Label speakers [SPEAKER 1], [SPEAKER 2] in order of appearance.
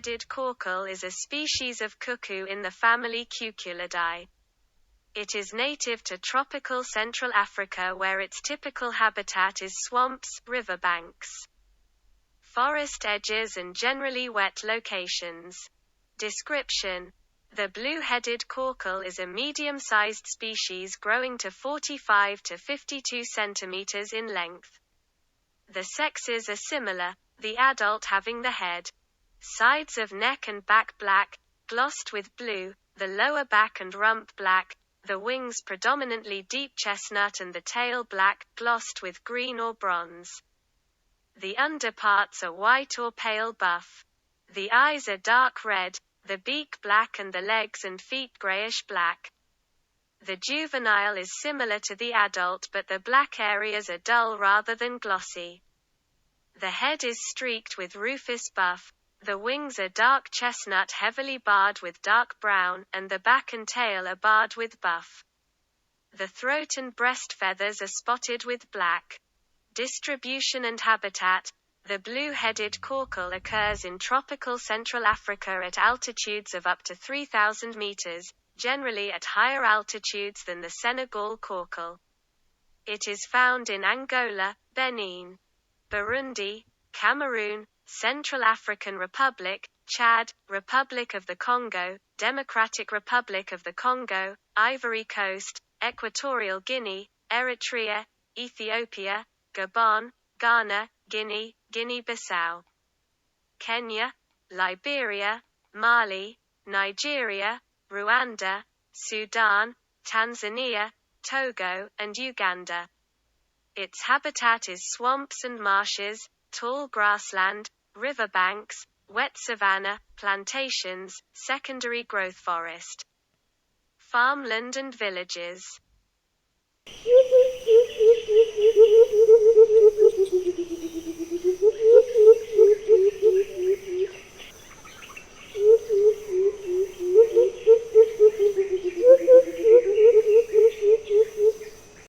[SPEAKER 1] blue-headed Coucal is a species of cuckoo in the family Cuculidae. It is native to tropical Central Africa where its typical habitat is swamps, riverbanks, forest edges and generally wet locations. Description: the blue-headed Coucal is a medium-sized species growing to 45 to 52 centimeters in length. The sexes are similar, the adult having the head, sides of neck and back black, glossed with blue, the lower back and rump black, the wings predominantly deep chestnut and the tail black, glossed with green or bronze. The underparts are white or pale buff. The eyes are dark red, the beak black and the legs and feet greyish-black. The juvenile is similar to the adult but the black areas are dull rather than glossy. The head is streaked with rufous-buff, the wings are dark chestnut heavily barred with dark brown, and the back and tail are barred with buff. The throat and breast feathers are spotted with black. Distribution and habitat: the blue-headed Coucal occurs in tropical Central Africa at altitudes of up to 3,000 meters, generally at higher altitudes than the Senegal Coucal. It is found in Angola, Benin, Burundi, Cameroon, Central African Republic, Chad, Republic of the Congo, Democratic Republic of the Congo, Ivory Coast, Equatorial Guinea, Eritrea, Ethiopia, Gabon, Ghana, Guinea, Guinea-Bissau, Kenya, Liberia, Mali, Nigeria, Rwanda, Sudan, Tanzania, Togo, and Uganda. Its habitat is swamps and marshes, tall grassland, riverbanks, wet savanna, plantations, secondary growth forest, farmland and villages.